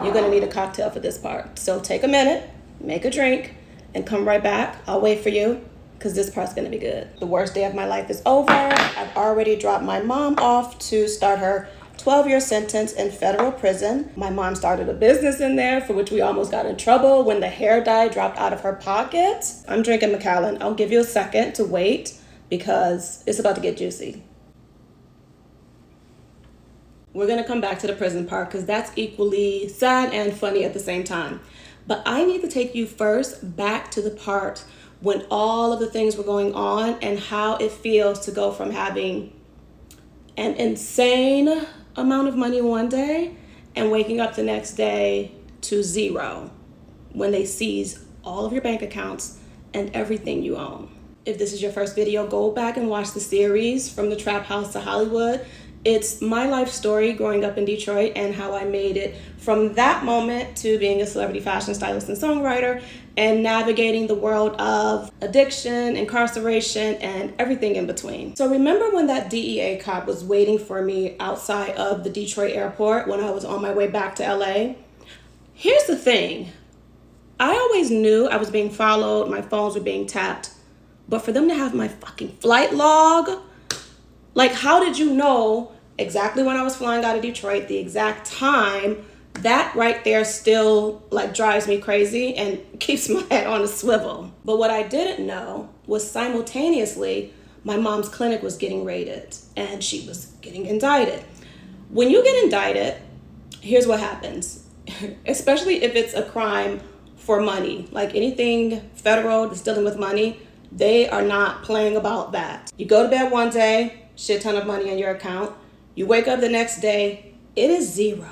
you're gonna need a cocktail for this part. So take a minute, make a drink, and come right back. I'll wait for you, because this part's gonna be good. The worst day of my life is over. I've already dropped my mom off to start her 12-year sentence in federal prison. My mom started a business in there for which we almost got in trouble when the hair dye dropped out of her pocket. I'm drinking Macallan. I'll give you a second to wait because it's about to get juicy. We're gonna come back to the prison part because that's equally sad and funny at the same time. But I need to take you first back to the part when all of the things were going on and how it feels to go from having an insane amount of money one day and waking up the next day to zero when they seize all of your bank accounts and everything you own. If this is your first video, go back and watch the series From the Trap House to Hollywood. It's my life story growing up in Detroit and how I made it from that moment to being a celebrity fashion stylist and songwriter and navigating the world of addiction, incarceration, and everything in between. So remember when that DEA cop was waiting for me outside of the Detroit airport when I was on my way back to LA? Here's the thing. I always knew I was being followed, my phones were being tapped, but for them to have my fucking flight log, like, how did you know exactly when I was flying out of Detroit, the exact time? That right there still like drives me crazy and keeps my head on a swivel. But what I didn't know was simultaneously my mom's clinic was getting raided and she was getting indicted. When you get indicted, here's what happens, especially if it's a crime for money, like anything federal that's dealing with money, they are not playing about that. You go to bed one day, shit ton of money in your account. You wake up the next day, it is zero.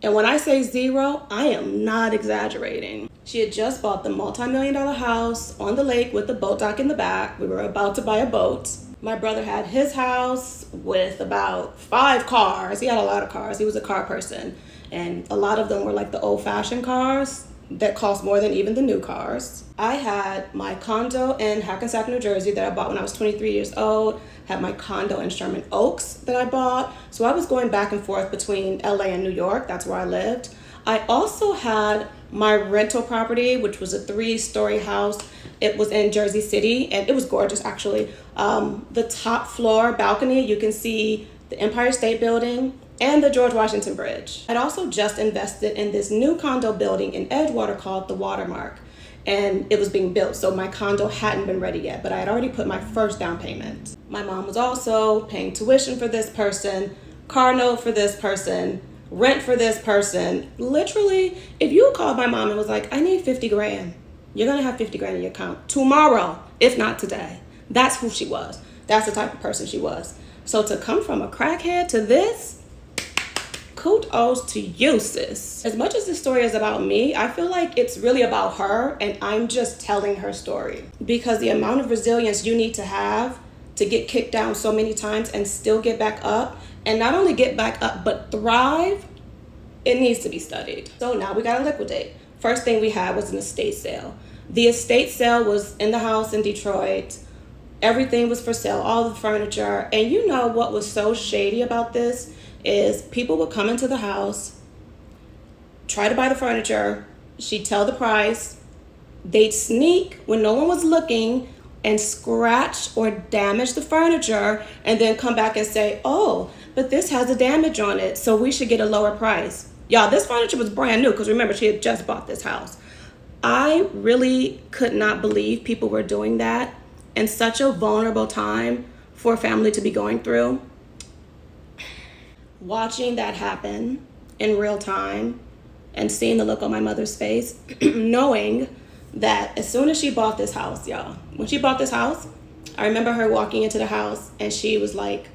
And when I say zero, I am not exaggerating. She had just bought the multi-million-dollar house on the lake with the boat dock in the back. We were about to buy a boat. My brother had his house with about 5 cars. He had a lot of cars. He was a car person. And a lot of them were like the old-fashioned cars that cost more than even the new cars. I had my condo in Hackensack, New Jersey that I bought when I was 23 years old, had my condo in Sherman Oaks that I bought. So I was going back and forth between LA and New York. That's where I lived. I also had my rental property, which was a 3-story house. It was in Jersey City and it was gorgeous actually. The top floor balcony, you can see the Empire State Building and the George Washington Bridge. I'd also just invested in this new condo building in Edgewater called the Watermark, and it was being built, so my condo hadn't been ready yet, but I had already put my first down payment. My mom was also paying tuition for this person, car note for this person, rent for this person. Literally, if you called my mom and was like, I need 50 grand, you're gonna have 50 grand in your account tomorrow, if not today. That's who she was. That's the type of person she was. So to come from a crackhead to this, kudos to you, sis. As much as this story is about me, I feel like it's really about her and I'm just telling her story. Because the amount of resilience you need to have to get kicked down so many times and still get back up, and not only get back up, but thrive, it needs to be studied. So now we gotta liquidate. First thing we had was an estate sale. The estate sale was in the house in Detroit. Everything was for sale, all the furniture. And you know what was so shady about this is people would come into the house, try to buy the furniture, she'd tell the price, they'd sneak when no one was looking and scratch or damage the furniture and then come back and say, oh, but this has a damage on it, so we should get a lower price. Y'all, this furniture was brand new because remember, she had just bought this house. I really could not believe people were doing that in such a vulnerable time for a family to be going through. Watching that happen in real time and seeing the look on my mother's face, knowing that as soon as she bought this house, y'all, when she bought this house, I remember her walking into the house and she was like,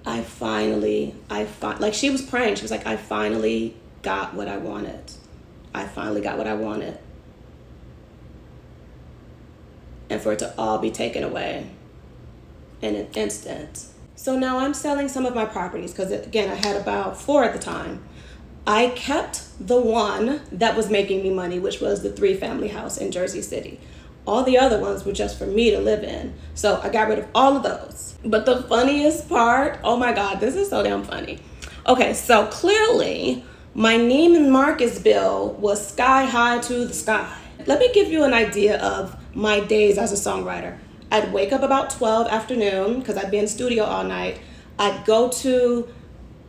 like she was praying. She was like, I finally got what I wanted. I finally got what I wanted. And for it to all be taken away in an instant. So now I'm selling some of my properties because, again, I had about 4 at the time. I kept the one that was making me money, which was the 3-family house in Jersey City. All the other ones were just for me to live in. So I got rid of all of those. But the funniest part, oh my God, this is so damn funny. Okay, so clearly my Neiman Marcus bill was sky high to the sky. Let me give you an idea of my days as a songwriter. I'd wake up about 12 afternoon because I'd be in the studio all night. I'd go to,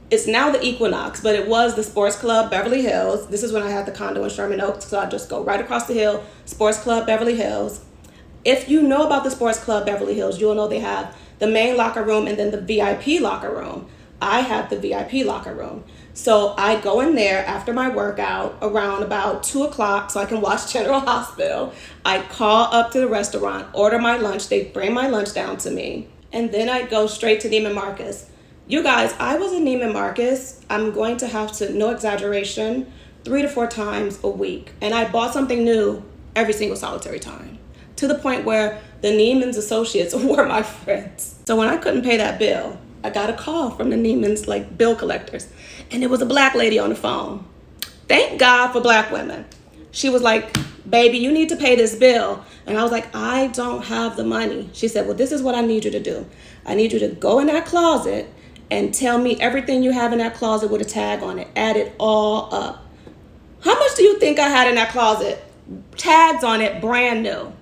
it's now the Equinox, but it was the Sports Club Beverly Hills. This is when I had the condo in Sherman Oaks, so I'd just go right across the hill, Sports Club Beverly Hills. If you know about the Sports Club Beverly Hills, you'll know they have the main locker room and then the VIP locker room. I had the VIP locker room. So I go in there after my workout around about 2 o'clock so I can watch General Hospital. I call up to the restaurant, order my lunch. They bring my lunch down to me. And then I go straight to Neiman Marcus. You guys, I was in Neiman Marcus. I'm going to have to, no exaggeration, 3 to 4 times a week. And I bought something new every single solitary time, to the point where the Neiman's associates were my friends. So when I couldn't pay that bill, I got a call from the Neiman's bill collectors, and it was a black lady on the phone. Thank God for black women. She was like, baby, you need to pay this bill. And I was like, I don't have the money. She said, well, this is what I need you to do. I need you to go in that closet and tell me everything you have in that closet with a tag on it. Add it all up. How much do you think I had in that closet? Tags on it, brand new.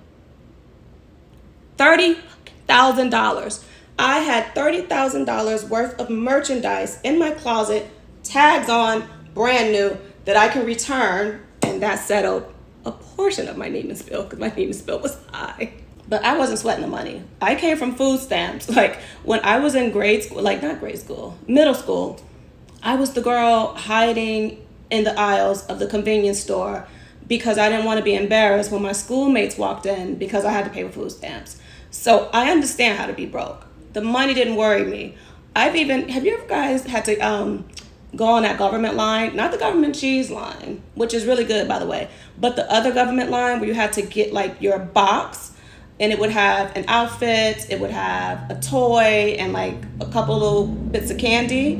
$30,000. I had $30,000 worth of merchandise in my closet, tags on, brand new, that I can return, and that settled a portion of my Neiman's bill because my Neiman's bill was high. But I wasn't sweating the money. I came from food stamps. When I was in grade school, not grade school, middle school, I was the girl hiding in the aisles of the convenience store because I didn't want to be embarrassed when my schoolmates walked in because I had to pay for food stamps. So I understand how to be broke. The money didn't worry me. Have you ever guys had to go on that government line? Not the government cheese line, which is really good, by the way, but the other government line where you had to get your box, and it would have an outfit, it would have a toy, and a couple little bits of candy.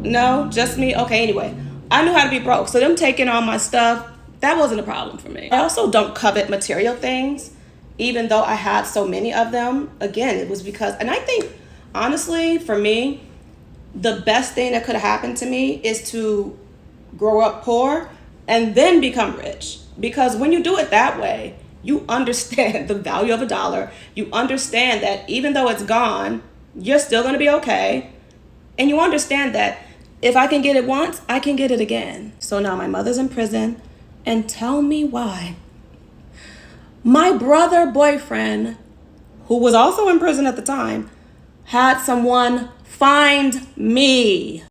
No, just me? Okay, anyway. I knew how to be broke, so them taking all my stuff, that wasn't a problem for me. I also don't covet material things, even though I had so many of them. Again, it was because, and I think, honestly, for me, the best thing that could have happened to me is to grow up poor and then become rich. Because when you do it that way, you understand the value of a dollar. You understand that even though it's gone, you're still going to be okay. And you understand that if I can get it once, I can get it again. So now my mother's in prison, and tell me why. My brother boyfriend, who was also in prison at the time, had someone find me.